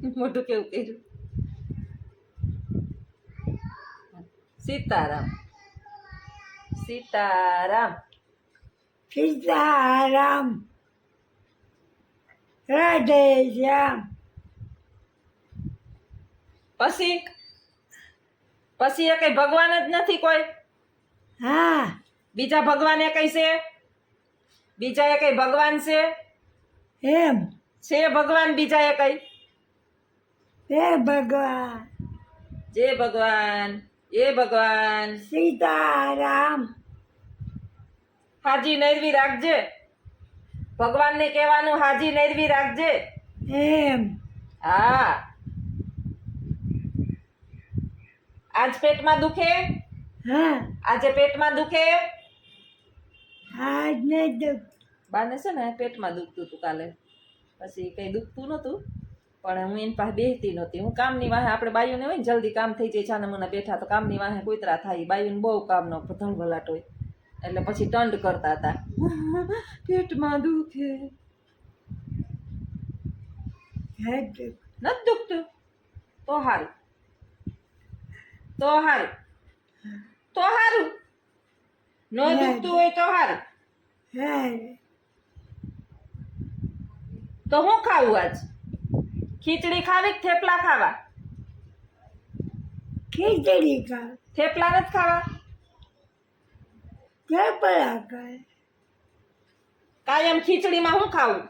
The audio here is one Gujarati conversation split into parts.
મોટું કેવું કર્યું? સીતારામ સીતારામ સીતારામ રાધે શ્યામ. પછી પછી એ કઈ ભગવાન જ નથી કોઈ? હા બીજા ભગવાન એ કઈ છે? બીજા એ કઈ ભગવાન છે? એમ છે ભગવાન બીજા એ કઈ? હે ભગવાન જે ભગવાન એ ભગવાન. સીતારામ. હાજી નૈરવી રાખજે. ભગવાનને કહેવાનું હાજી નૈરવી રાખજે. એમ હા. આજ પેટમાં દુખે? હા આજે પેટમાં દુખે? આજ ને દુઃખ બાને છે ને પેટમાં દુખતું હતું કાલે. પછી કઈ દુખતું નહોતું પણ હું એની પાસે બેસતી નહોતી. હું કામની વાહે આપણે બાયુને હોય ને જલ્દી કામ થઈ જાય છાનામાના બેઠા તો કામની વાહે કૂતરા થાય. બાયુને બહુ કામનો ધણભલાટ હોય એટલે પછી ટંડ કરતા હતા પેટમાં દુખે. હે દુઃખ નથી દુખતું? તો હારું તો હારું તો હારું. ન દુખતું હોય તો હારું. હે તો હું ખાવું આજ? ખીચડી ખાવી કે થેપલા ખાવા? ખીચડી ખા થેપલા નથી ખાવા? થેપલા ખાય. કાયમ ખીચડીમાં શું ખાવું?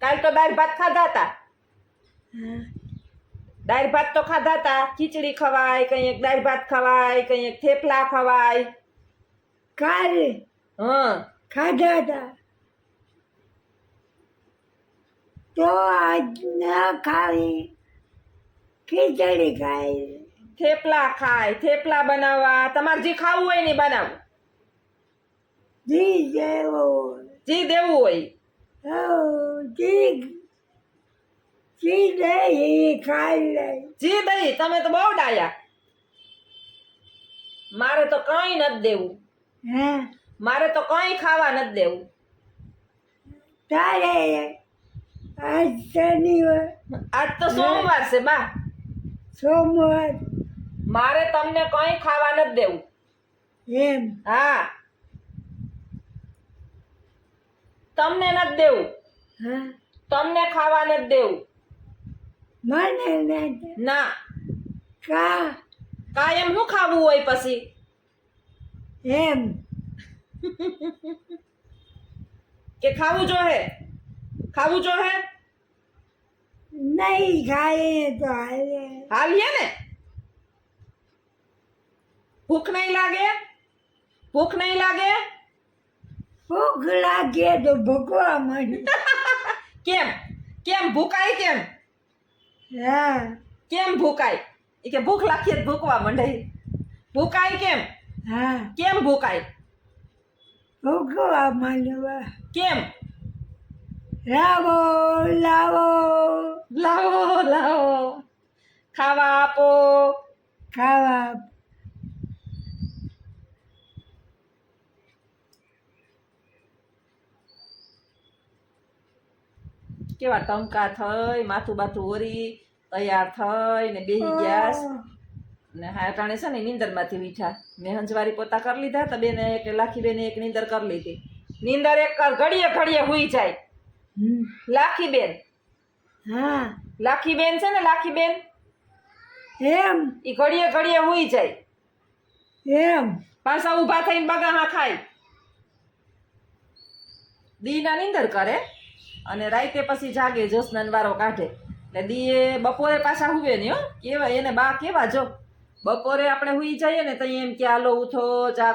કાલ તો દાળ ભાત ખાધા હતા. હા દાળ ભાત તો ખાધા હતા. ખીચડી ખવાય, કંઈક દાળ ભાત ખવાય, કંઈક થેપલા ખવાય. કાલે હં ખાધા હતા તો આજ ના ખાવી ખીચડી ખાઈ. થેપલા ખાય. થેપલા બનાવવા તમારે જે ખાવું હોય ને બનાવું. જી જેવો જે દેવું હોય. જી જી દહીં ખાઈ લે. જે દઈ. તમે તો બહુ ડાયા. મારે તો કંઈ નથી દેવું. હા મારે તો કંઈ ખાવા નથી દેવું. તારે આજ શનિવાર આજ તો સોમવાર છે બા. સોમવાર મારે તમને કંઈ ખાવા નથી દેવું. એમ હા તમને નથી દેવું. હા તમને ખાવા નથી દેવું. મને નથી ના. કા કાયમ શું ખાવું હોય પછી? એમ કે ખાવું જોહે? ખાવું જોહે? નહીં ખાઈએ તો હાલે. હાલીએ ને? ભૂખ નહીં લાગે? ભૂખ નહીં લાગે? ભૂખ લાગે તો ભૂખવા માંડે. કેમ? કેમ ભૂકાય કેમ? હા કેમ ભૂકાય? એ કે ભૂખ લાગીએ તો ભૂકવા માંડે. ભૂકાય કેમ? હા કેમ ભૂકાય? ભૂખવા માંડવા. કેમ? લાવો લાવો લાવો લાવો ખાવા આપો. ખાવા. કેવા ટંકા થઈ, માથું બાથું ઓરી તૈયાર થઈ ને બેહી ગયા ને હાટાણે છે ને નીંદરમાંથી ઉઠ્યા. મેં હંજવારી પોતા કરી લીધા તો બેને એક લાખી બેને એક નીંદર કરી લીધી. નીંદર એક ઘડીએ ઘડીએ હુઈ જાય. લાખી બેન હા લાખી બેન છે ને લાખી બેન એમ ઈ ઘડીએ ઘડીએ હુઈ જાય. એમ પાછા ઊભા થઈને બગાહા ખાય. દીના નીંદર કરે અને રાતે પછી જાગે જસનાન વારો કાઢે. એટલે દીએ બપોરે પાછા હુવે ને. હો કેવા એને બા કેવા જો બપોરે આપણે હુઈ જઈએ ને તો એમ કે હાલો ઉઠો ચા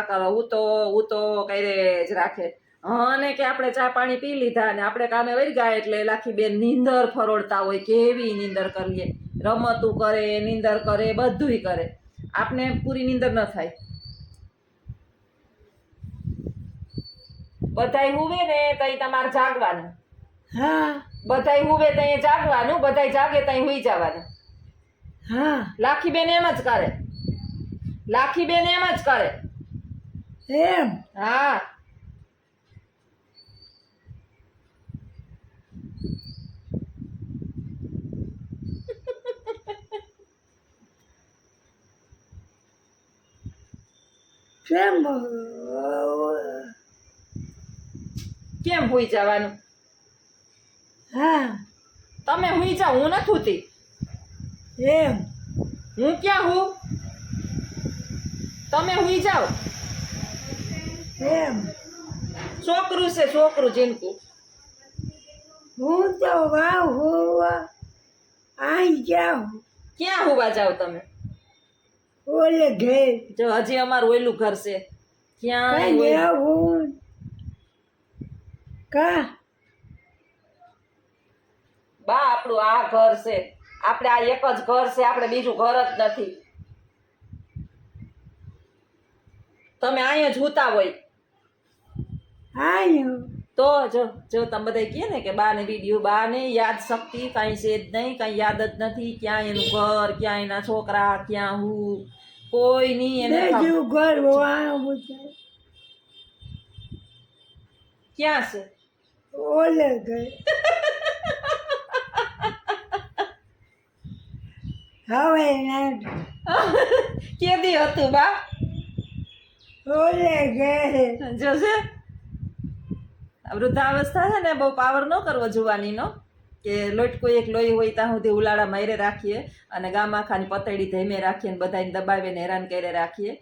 કરો ઉતો ઉતો કરે જ રાખે. અને કે આપણે ચા પાણી પી લીધા ને આપણે કામે વળી ગયા એટલે લાખી બેન નીંદર ફરોડતા હોય. કેવી નીંદર કરીએ. રમતું કરે, નીંદર કરે, બધુંય કરે. આપને પૂરી નીંદર ન થાય. બધાય હુવે ને તઈ તમારે જાગવાનું. હા બધાય હુવે તઈ જાગવાનું. બધાય જાગે તઈ હુઈ જવાનું. હા લાખી બેન એમ જ કરે. લાખી બેન એમ જ કરે. એમ હા કેમ કેમ હુઈ જવાનું? હા તમે હુઈ જાઓ, હું નથી હુતી. એમ હું ક્યાં હું? તમે હુઈ જાઓ. એમ છોકરું છે, છોકરું જીનકું. હું તો વાવ હોવા આઈ જાઉં ક્યાં હુવા જાઓ તમે? ઓલે ઘેર જો હજી અમારું ઓયલું ઘર છે. ક્યાં કઈ આવું કા બા આપણું આ ઘર છે. આપણે આ એક જ ઘર છે, આપણે બીજું ઘર જ નથી. તમે અહીંયા જ હુતા હોય આયું તો જો જો તમે બધા કહે ને કે બાને વિડીયો, બાને યાદ શક્તિ કાંઈ છે જ નહીં, કાંઈ યાદ જ નથી. ક્યાં એનું ઘર, ક્યાં એના છોકરા, ક્યાં હું, કોઈ નહીં એને ખબર. બીજું ઘર આવું છે ક્યાં છે? ઓલે ઘર હવે કેદી હતું બા? ઓલે ઘર જોશે વૃદ્ધાવસ્થા છે ને, બહુ પાવર ન કરવો જુવાનીનો, કે લોટકો એક લોહી હોય ત્યાં સુધી ઉલાળા મારે રાખીએ અને ગામ આખાની પતેડી ધેમે રાખીએ ને બધાને દબાવીને હેરાન કરે રાખીએ.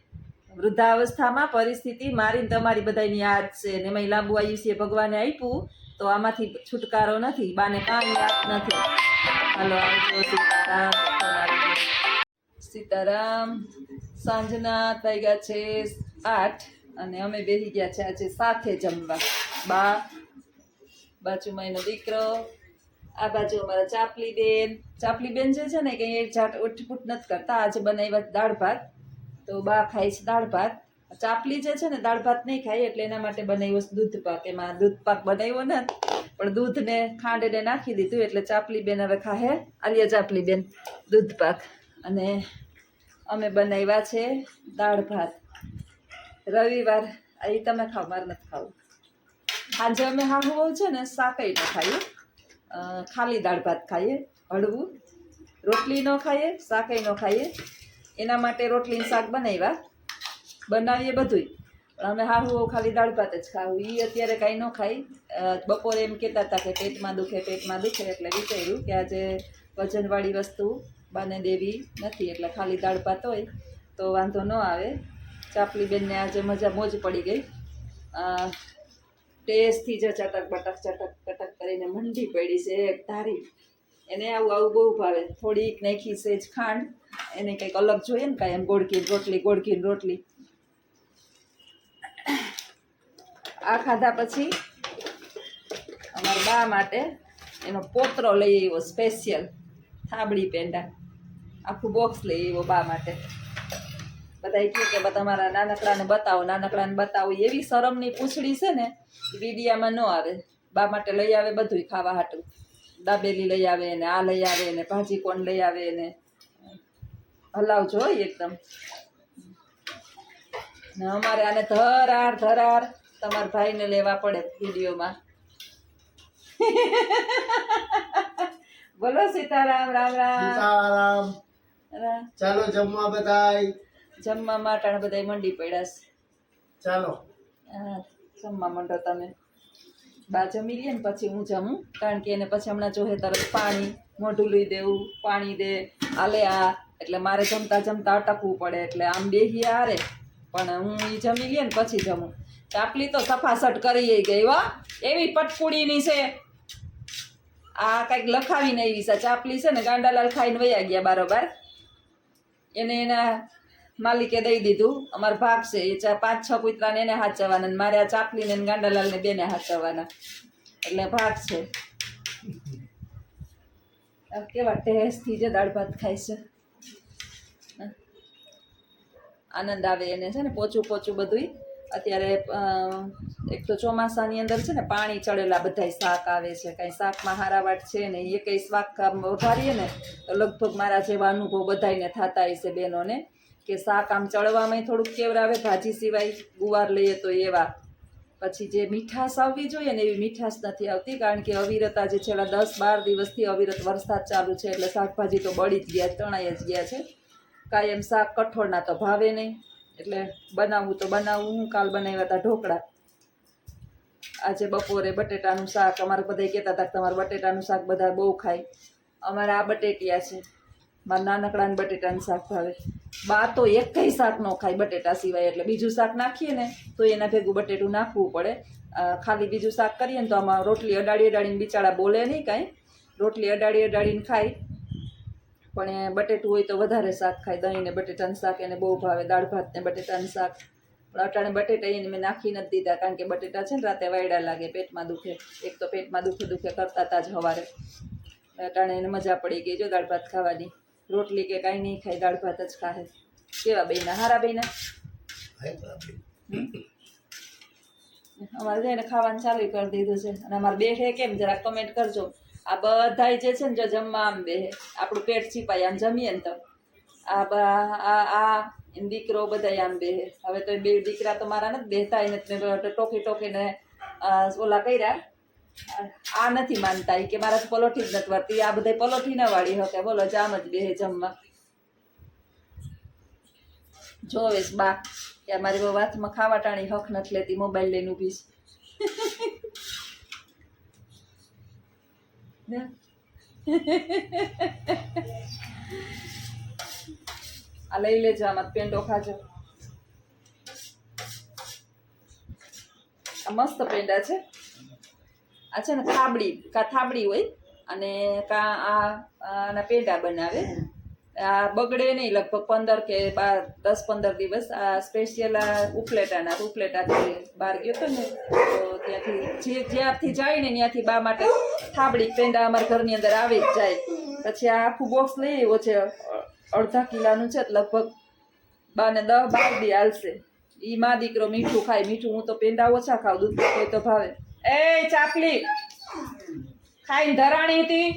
વૃદ્ધાવસ્થામાં પરિસ્થિતિ મારીને તમારી બધાની યાદ છે ને એમાં લાંબુ આયુષ્ય ભગવાને આપ્યું, તો આમાંથી છુટકારો નથી. બાને કાંઈ યાદ નથી. હાલો આવજો. સીતારામ. સીતારામ. સાંજના વાગ્યા છે 8 અને અમે બેસી ગયા છે આજે સાથે જમવા. બા બાજુમાં એનો દીકરો, આ બાજુ અમારા ચાપલી બેન. ચાપલી બેન જે છે ને કે એ ઉઠપુટ નથી કરતા. આજે બનાવ્યા દાળ ભાત, તો બા ખાય છે દાળ ભાત. ચાપલી જે છે ને દાળ ભાત નહીં ખાય, એટલે એના માટે બનાવ્યો દૂધ પાક. એમાં દૂધ પાક બનાવ્યો ને, પણ દૂધ ને ખાંડ એને નાખી દીધું, એટલે ચાપલી બેન હવે ખાહે. આલિયા ચાપલી બેન દૂધ પાક. અને અમે બનાવ્યા છે દાળ ભાત. રવિવાર એ તમે ખાઓ, મારે નથી ખાવું. આજે અમે હાહુ બહુ છે ને શાકઈ ન ખાઈએ, ખાલી દાળ ભાત ખાઈએ, હળવું. રોટલી ન ખાઈએ, શાકઈ ન ખાઈએ. એના માટે રોટલી શાક બનાવીએ બધુંય, પણ અમે હાહુ ખાલી દાળ ભાત જ ખાવું. એ અત્યારે કાંઈ ન ખાઈ. બપોરે એમ કહેતા હતા કે પેટમાં દુખે, એટલે વિચાર્યું કે આજે વજનવાળી વસ્તુ બાને દેવી નથી, એટલે ખાલી દાળ ભાત હોય તો વાંધો ન આવે. ચાપલી બેનને આજે મજા મોજ પડી ગઈ. ટેસ્ટથી જ ચટક બટક કરીને મંડી પડી છે એક ધારી. એને આવું બહુ ભાવે. થોડીક નાખી સેજ ખાંડ, એને કંઈક અલગ જોઈએ ને કાંઈ, એમ ગોળકીની રોટલી. આ ખાધા પછી અમારા બા માટે એનો પોતરો લઈ આવ્યો સ્પેશિયલ, થાબડી પેંડા. આખું બોક્સ લઈ આવ્યો બા માટે. બધા કહે કે તમારા નાનકડાને બતાવો. એવી શરમની પૂંછડી છે ને, વીડિયામાં ન આવે. બા માટે લઈ આવે બધુંય ખાવા હાટું. દાબેલી લઈ આવે ને, આ લઈ આવે ને, ભાજી કોણ લઈ આવે ને, હલાવજો એકદમ. ને અમારે આને ધરાર તમારા ભાઈને લેવા પડે વિડીયોમાં. બોલો સીતારામ. રામ સીતારામ. ચાલો જમવા બધાય. જમવા માટે બધા મંડી પડ્યા છે. ચાલો જમવા માંડો તમે. બા જમી લે ને પછી હું જમું, કારણ કે એને પછી હમણાં જોહે તરત પાણી, મોઢું લઈ દેવું, પાણી દે, આલે આ, એટલે મારે જમતા અટકવું પડે. એટલે આમ બેહી હારે, પણ હું એ જમી લે ને પછી જમું. ચાપલી તો સફાસટ કરી ગઈ હો, એવી પટકુડીની છે. આ કંઈક લખાવીને આવી છે. ચાપલી છે ને ગાંડાલાલ ખાઈને વયા ગયા બારોબાર. એને એના માલિકે દઈ દીધું. અમારો ભાગ છે એ 5-6 કૂતરાને એને હાચવવાના, મારે આ ચાપલીને ગાંડાલાલને બેને હાચવવાના, એટલે ભાગ છે. કેવા ટેસ્ટથી જે દાળ ભાત ખાય છે, આનંદ આવે એને છે ને. પોચું બધુંય અત્યારે એક તો ચોમાસાની અંદર છે ને પાણી ચડેલા બધાય શાક આવે છે. કાંઈ શાકમાં હારાવાટ છે ને, એ કંઈ શાક વઘારીએ ને તો લગભગ મારા જેવા અનુભવ બધાયને થતા હશે બહેનોને, કે શાક આમ ચડવામાં થોડુંક કેવરાવે, ભાજી સિવાય ગુવાર લઈએ તો એવા. પછી જે મીઠાશ આવવી જોઈએ ને એવી મીઠાશ નથી આવતી, કારણ કે અવિરત આજે છેલ્લા 10-12 દિવસથી અવિરત વરસાદ ચાલુ છે, એટલે શાકભાજી તો બળી જ ગયા, તણાઈ જ ગયા છે. કાયમ શાક કઠોળના તો ભાવે નહીં, એટલે બનાવવું તો બનાવવું. હું કાલ બનાવ્યા હતા ઢોકળા. આજે બપોરે બટેટાનું શાક. અમારે બધા કહેતા હતા કે તમારું બટેટાનું શાક બધા બહુ ખાય. અમારે આ બટેટિયા છે. મારા નાનકડાને બટેટાનું શાક ભાવે. બા તો એકય શાક ન ખાય બટેટા સિવાય, એટલે બીજું શાક નાખીએ ને તો એના ભેગું બટેટું નાખવું પડે. ખાલી બીજું શાક કરીએ ને તો આમાં રોટલી અડાડી અડાડીને બિચારા બોલે નહીં કાંઈ. રોટલી અડાડી અડાડીને ખાય, પણ એ બટેટું હોય તો વધારે શાક ખાય. દહીં ને બટેટાનું શાક એને બહુ ભાવે. દાળ ભાત ને બટેટાનું શાક. પણ અટાણે બટેટા એને મેં નાખી નથી દીધા, કારણ કે બટેટા છે ને રાતે વાયડા લાગે, પેટમાં દુખે. એક તો પેટમાં દુખે કરતા હતા જ હવારે. અટાણે એને મજા પડી ગઈ જો દાળ ભાત ખાવાની. રોટલી કે કાંઈ નહીં ખાય, દાળ ભાત જ ખાય. કેવા બેના હારા બેના? અમારે જઈને ખાવાનું ચાલુ કરી દીધું છે. અને અમારે બેઠે કેમ જરા કમેન્ટ કરજો. આ બધાય જે છે ને જો જમવા આમ બેહે, આપણું પેટ છીપાય આમ જમીએ ને તો. આ દીકરો બધા આમ બેહે. હવે તો બે દીકરા તો મારા નથી બેહતા, એને ટોકી ટોકીને ઓલા કર્યા. આ નથી માનતા કે મારાથી પલોઠી જ નથી વાળતી. આ બધા પલોઠી ના વાળી હકે. બોલો જામ જ બેહે જમવા. જોવેશ બા કે મારી બહુ વાતમાં ખાવા ટાણી હક નથી લેતી, મોબાઈલ લઈને ઊભી છે. આ લઈ લેજો, આમાં પેંડો ખાજો. આ મસ્ત પેંડા છે. આ છે ને થાબડી હોય અને આના પેંડા બનાવે. આ બગડે નહીં, લગભગ 15 કે 10-15 દિવસ. આ સ્પેશિયલ આ ઉપલેટાથી બહાર ગયો હતો ને તો ત્યાંથી જ્યાંથી જાય ને ત્યાંથી બા માટે થાબડી પેંડા અમારા ઘરની અંદર આવી જ જાય. પછી આ આખું બોક્સ લઈ આવ્યો છે, અડધા કિલાનું છે. લગભગ બાને 10-12 દી હાલશે. ઈ માં દીકરો મીઠું ખાય. મીઠું હું તો પેંડા ઓછા ખાવ, દૂધ હોય તો ભાવે. એ ચાપલી ખાઈને ધરાણી હતી.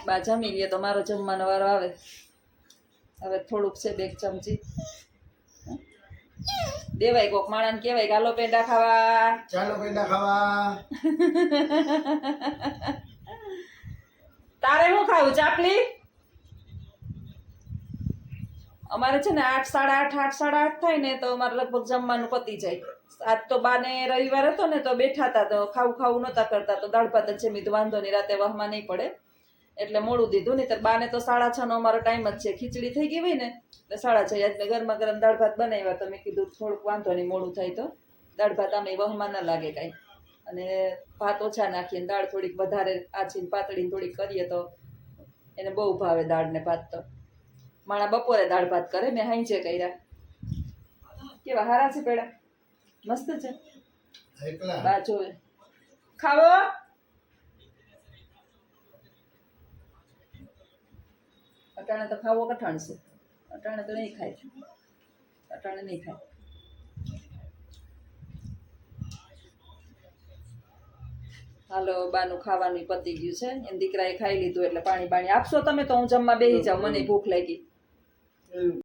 બા જમી લે તો મારો જમવાનો વારો આવે. હવે થોડુંક છે 2 ચમચી દેવાય. કોક માણસ કહેવાય કે હાલો પેંડા ખાવા, ચાલો પેંડા ખાવા. તારે શું ખાવું ચાપલી? અમારે છે ને 8:30 થાય ને તો અમારે લગભગ જમવાનું પતી જાય. આજ તો બાને રવિવાર હતો ને તો બેઠા હતા, તો ખાવું નહોતા કરતા, તો દાળ ભાત જ છે. મીધું વાંધો નહીં, રાતે વહમાં નહીં પડે એટલે મોડું દીધું. નહીં તો બાને તો 6:30 નો અમારો ટાઈમ જ છે. ખીચડી થઈ ગઈ હોય ને એટલે 6:30. આજ મેં ગરમા ગરમ દાળ ભાત બનાવ્યા, તો મેં કીધું થોડુંક વાંધો નહીં, મોડું થાય તો દાળ ભાત આમે વહમાં ન લાગે કાંઈ. અને ભાત ઓછા નાખીને દાળ થોડીક વધારે આછીને પાતળીને થોડીક કરીએ તો એને બહુ ભાવે દાળ ને ભાત. તો માણા બપોરે દાળ ભાત કરે, મેં હાંજે કર્યા. કેવા હારા છે પેડા? મસ્ત છે. બા જોવે ખાવો. અટાણે તો ખાવો કઠણ છે. અટાણે તો નહીં ખાય. અટાણે નહીં ખાય. હાલો બાનું ખાવાનું પતી ગયું છે. એમ દીકરાએ ખાઈ લીધું એટલે પાણી આપશો તમે તો હું જમવા બેસી જાઉં. મને ભૂખ લાગી.